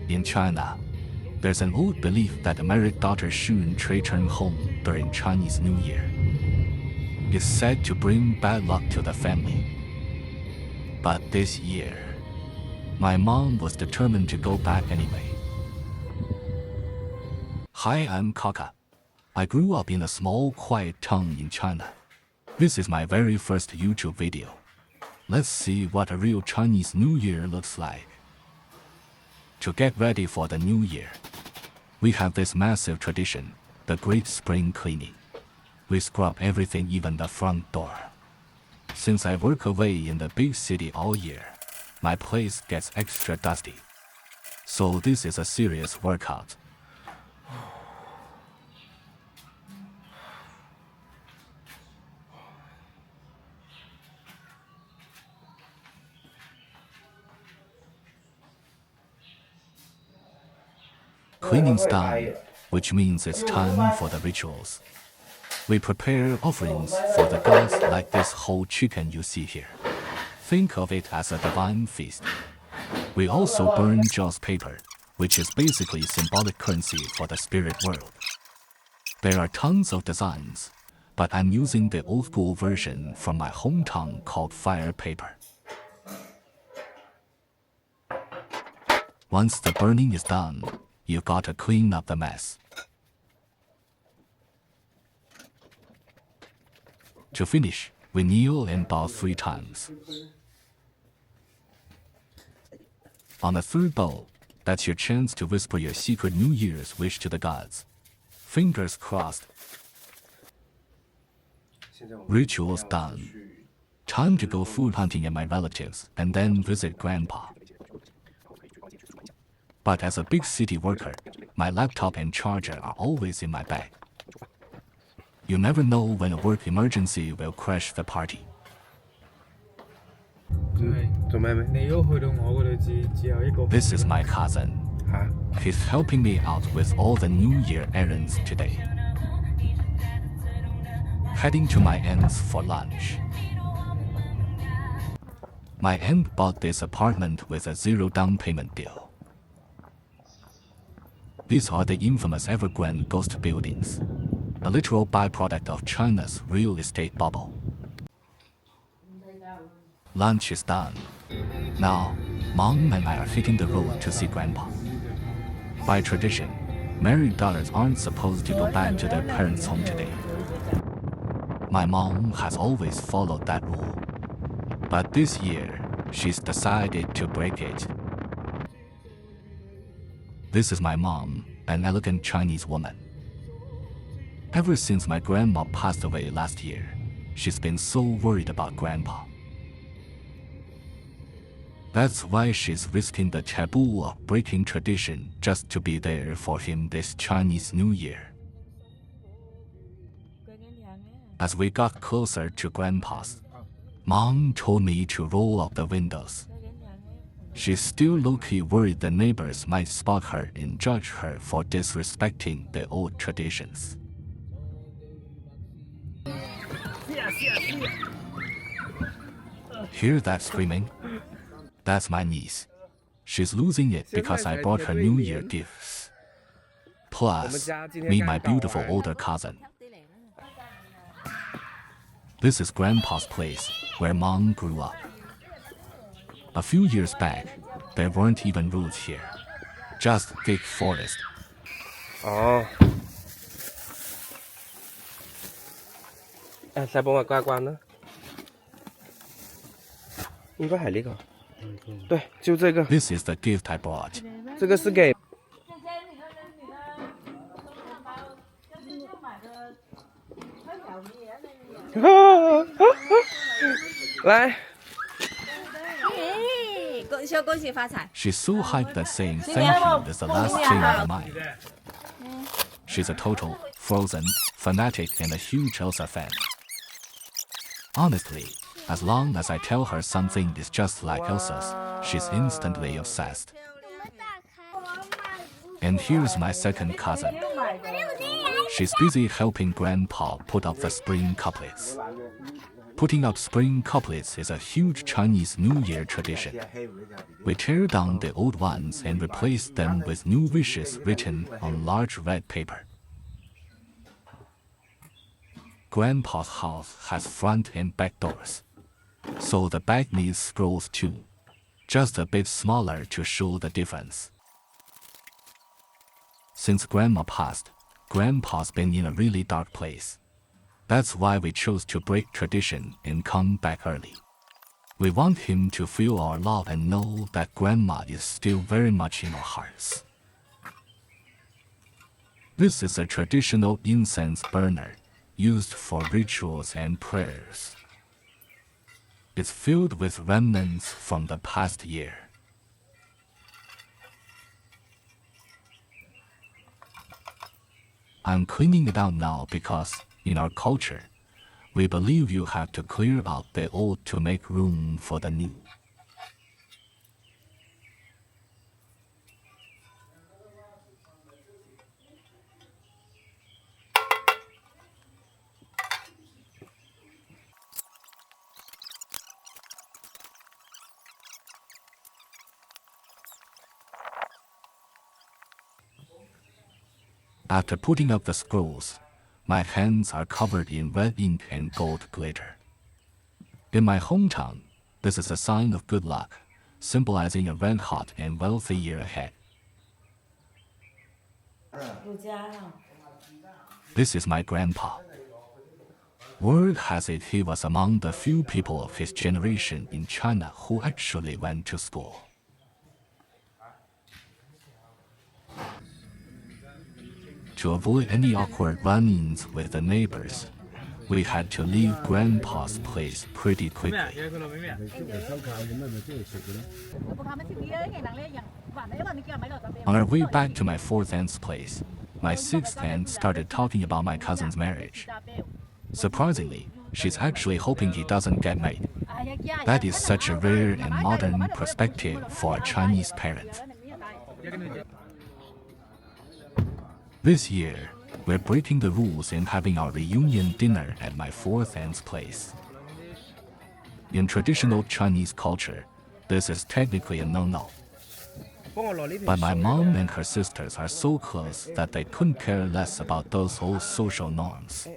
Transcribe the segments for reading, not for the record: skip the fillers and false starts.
In China, there's an old belief that a married daughter shouldn't return home during Chinese New Year. It's said to bring bad luck to the family. But this year, my mom was determined to go back anyway. Hi, I'm Kaka. I grew up in a small, quiet town in China. This is my very first YouTube video. Let's see what a real Chinese New Year looks like. To get ready for the New Year, we have this massive tradition, the Great Spring Cleaning. We scrub everything, even the front door. Since I work away in the big city all year, my place gets extra dusty. So this is a serious workout. Cleaning's done, which means it's time for the rituals. We prepare offerings for the gods like this whole chicken you see here. Think of it as a divine feast. We also burn Jaws paper, which is basically symbolic currency for the spirit world. There are tons of designs, but I'm using the old school version from my hometown called fire paper. Once the burning is done, you gotta clean up the mess. To finish, we kneel and bow 3 times. On the 3rd bow, that's your chance to whisper your secret New Year's wish to the gods. Fingers crossed. Rituals done. Time to go food hunting at my relatives and then visit Grandpa. But as a big city worker, my laptop and charger are always in my bag. You never know when a work emergency will crash the party. This is my cousin. He's helping me out with all the New Year errands today. Heading to my aunt's for lunch. My aunt bought this apartment with a 0 down payment deal. These are the infamous Evergrande ghost buildings, a literal byproduct of China's real estate bubble. Lunch is done. Now, Mom and I are hitting the road to see Grandpa. By tradition, married daughters aren't supposed to go back to their parents' home today. My mom has always followed that rule. But this year, she's decided to break it. This is my mom, an elegant Chinese woman. Ever since my grandma passed away last year, she's been so worried about Grandpa. That's why she's risking the taboo of breaking tradition just to be there for him this Chinese New Year. As we got closer to Grandpa's, Mom told me to roll up the windows. She's still low-key worried the neighbors might spot her and judge her for disrespecting the old traditions. Hear that screaming? That's my niece. She's losing it because I brought her New Year gifts. Plus, meet my beautiful older cousin. This is Grandpa's place, where Mom grew up. A few years back, there weren't even roads here. Just thick forest. 再帮我挂挂呢？应该还那个。对，就这个。 This is the gift I brought. 这个是给。来。 She's so hyped that saying thank you is the last thing on her mind. She's a total Frozen fanatic and a huge Elsa fan. Honestly, as long as I tell her something is just like Elsa's, she's instantly obsessed. And here's my second cousin. She's busy helping Grandpa put up the spring couplets. Putting up spring couplets is a huge Chinese New Year tradition. We tear down the old ones and replace them with new wishes written on large red paper. Grandpa's house has front and back doors, so the back needs scrolls too, just a bit smaller to show the difference. Since Grandma passed, Grandpa's been in a really dark place. That's why we chose to break tradition and come back early. We want him to feel our love and know that Grandma is still very much in our hearts. This is a traditional incense burner used for rituals and prayers. It's filled with remnants from the past year. I'm cleaning it out now because, in our culture, we believe you have to clear out the old to make room for the new. After putting up the scrolls, my hands are covered in red ink and gold glitter. In my hometown, this is a sign of good luck, symbolizing a red-hot and wealthy year ahead. This is my grandpa. Word has it he was among the few people of his generation in China who actually went to school. To avoid any awkward run-ins with the neighbors, we had to leave Grandpa's place pretty quickly. On our way back to my fourth aunt's place, my sixth aunt started talking about my cousin's marriage. Surprisingly, she's actually hoping he doesn't get married. That is such a rare and modern perspective for a Chinese parent. This year, we're breaking the rules and having our reunion dinner at my fourth aunt's place. In traditional Chinese culture, this is technically a no-no. But my mom and her sisters are so close that they couldn't care less about those old social norms.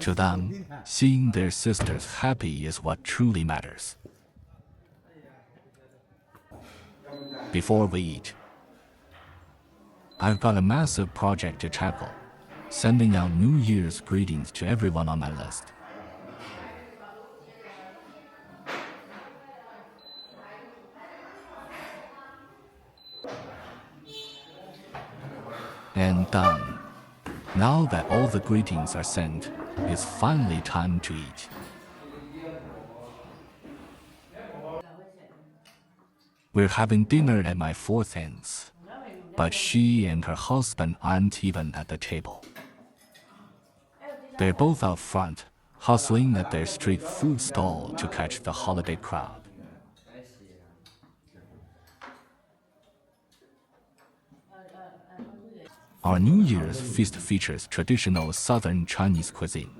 To them, seeing their sisters happy is what truly matters. Before we eat, I've got a massive project to tackle, sending out New Year's greetings to everyone on my list. And done. Now that all the greetings are sent, it's finally time to eat. We're having dinner at my fourth aunt's, but she and her husband aren't even at the table. They're both out front, hustling at their street food stall to catch the holiday crowd. Our New Year's feast features traditional southern Chinese cuisine.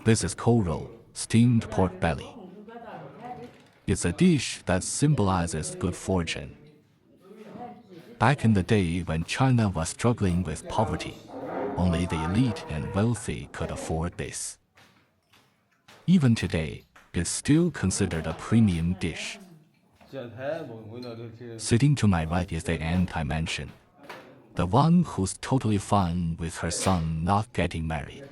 This is koro, steamed pork belly. It's a dish that symbolizes good fortune. Back in the day when China was struggling with poverty, only the elite and wealthy could afford this. Even today, it's still considered a premium dish. Sitting to my right is the aunt I mentioned, the one who's totally fine with her son not getting married.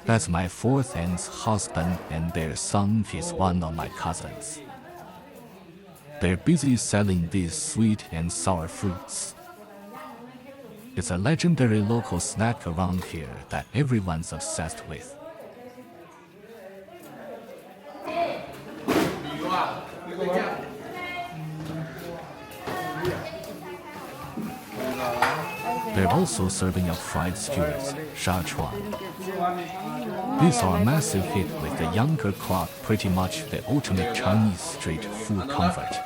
That's my fourth aunt's husband, and their son is one of my cousins. They're busy selling these sweet and sour fruits. It's a legendary local snack around here that everyone's obsessed with. They're also serving up fried skewers, shachuan. These are a massive hit with the younger crowd, pretty much the ultimate Chinese street food comfort.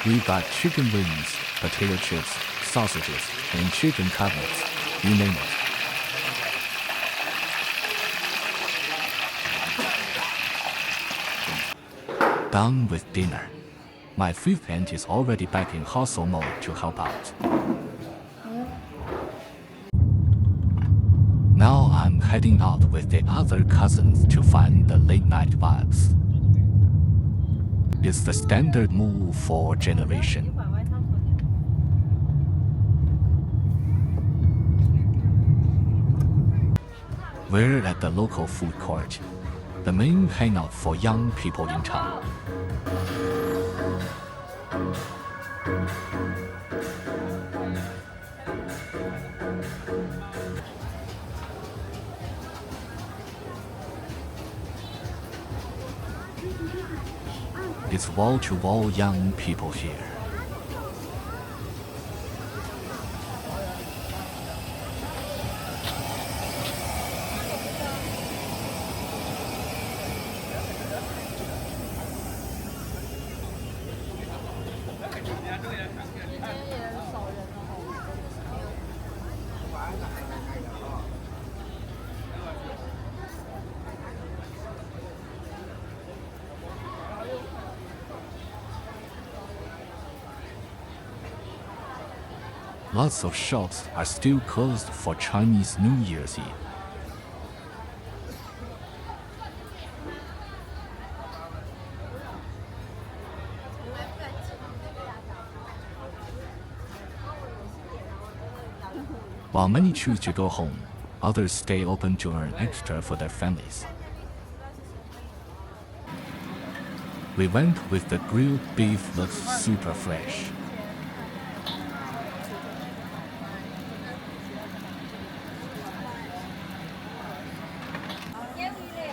We've got chicken wings, potato chips, sausages, and chicken couplets. You name it. Done with dinner. My fifth aunt is already back in hustle mode to help out. Now I'm heading out with the other cousins to find the late night vibes. It's the standard move for generation. We're at the local food court, the main hangout for young people in town. It's wall-to-wall young people here. Lots of shops are still closed for Chinese New Year's Eve. While many choose to go home, others stay open to earn extra for their families. We went with the grilled beef, looks super fresh.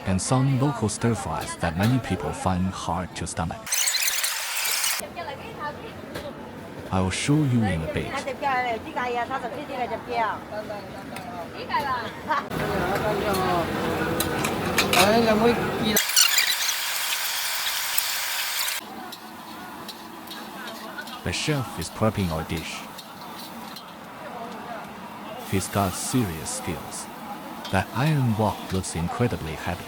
And some local stir fries that many people find hard to stomach. I will show you in a bit. The chef is prepping our dish. He's got serious skills. That iron wok looks incredibly heavy.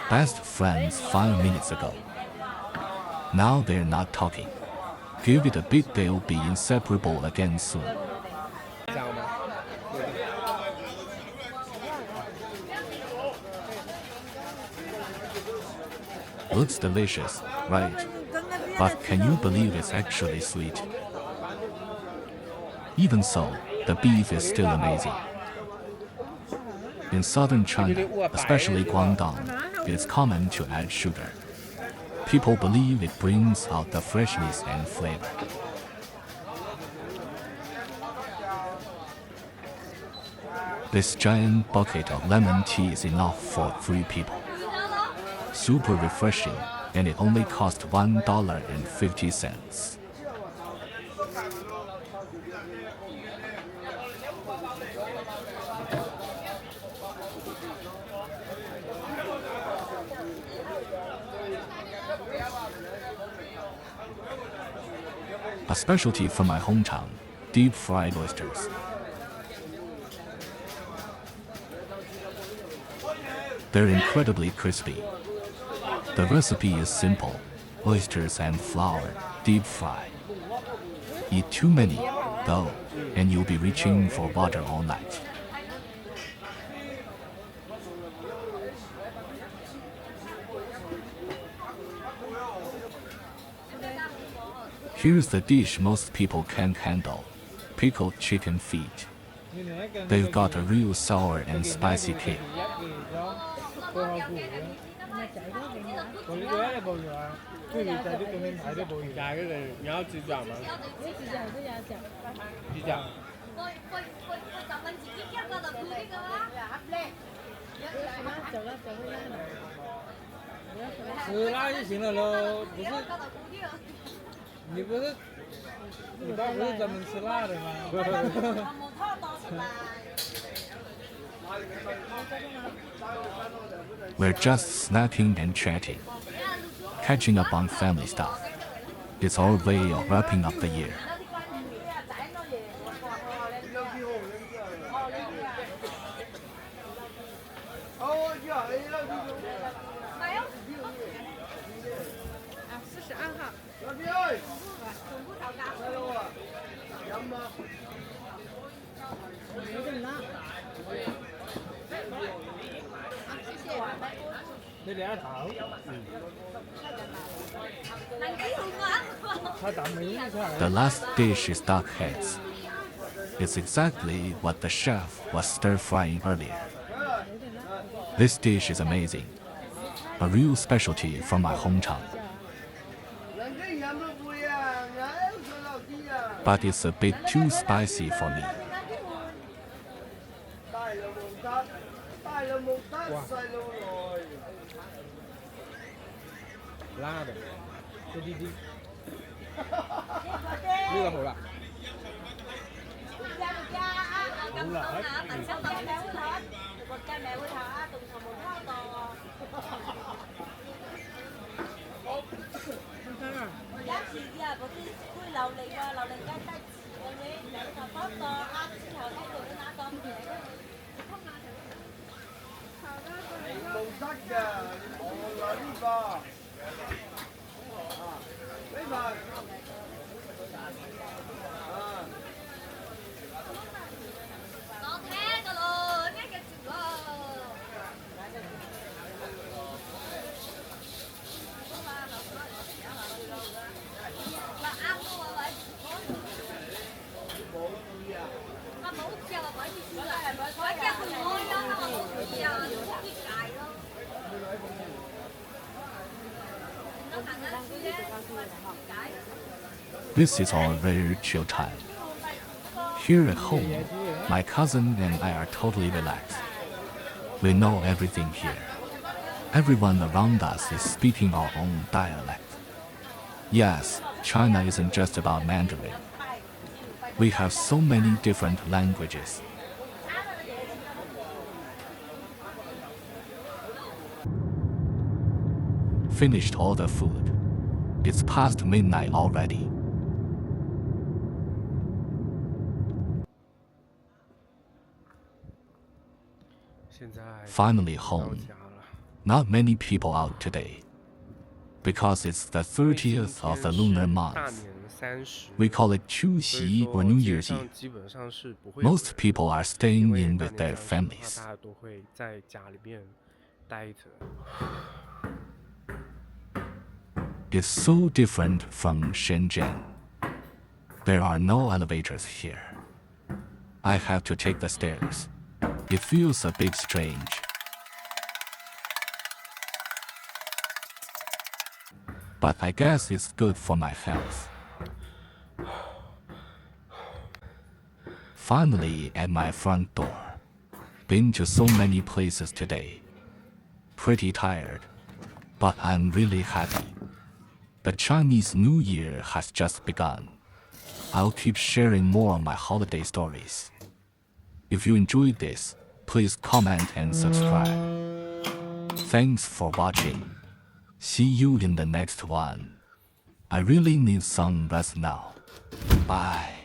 Best friends 5 minutes ago. Now they're not talking. Give it a bit, they'll be inseparable again soon. Looks delicious, right? But can you believe it's actually sweet? Even so, the beef is still amazing. In southern China, especially Guangdong, it is common to add sugar. People believe it brings out the freshness and flavor. This giant bucket of lemon tea is enough for 3 people. Super refreshing, and it only cost $1.50. A specialty from my hometown, deep-fried oysters. They're incredibly crispy. The recipe is simple: oysters and flour, deep fry. Eat too many, though, and you'll be reaching for water all night. Here's the dish most people can't handle: pickled chicken feet. They've got a real sour and spicy kick. 過下股嘅。我呢個咧冇魚啊，最近在啲對面睇都冇魚。價嗰度你要雞爪嗎？雞腳不鴨腳。雞爪。走了。吃辣就行了喽，不是？你不是？你爸不是专门吃辣的吗？We're just snacking and chatting, catching up on family stuff. It's our way of wrapping up the year. The last dish is duck heads. It's exactly what the chef was stir-frying earlier. This dish is amazing, a real specialty from my hometown. But it's a bit too spicy for me. 辣的，一滴滴。呢個好辣。This is our very chill time. Here at home, my cousin and I are totally relaxed. We know everything here. Everyone around us is speaking our own dialect. Yes, China isn't just about Mandarin. We have so many different languages. Finished all the food. It's past midnight already. Finally home. Not many people out today. Because it's the 30th of the lunar month. We call it Chuxi or New Year's Eve. Most people are staying in with their families. It's so different from Shenzhen. There are no elevators here. I have to take the stairs. It feels a bit strange. But I guess it's good for my health. Finally at my front door. Been to so many places today. Pretty tired, but I'm really happy. The Chinese New Year has just begun. I'll keep sharing more of my holiday stories. If you enjoyed this, please comment and subscribe. Thanks for watching. See you in the next one. I really need some rest now. Bye.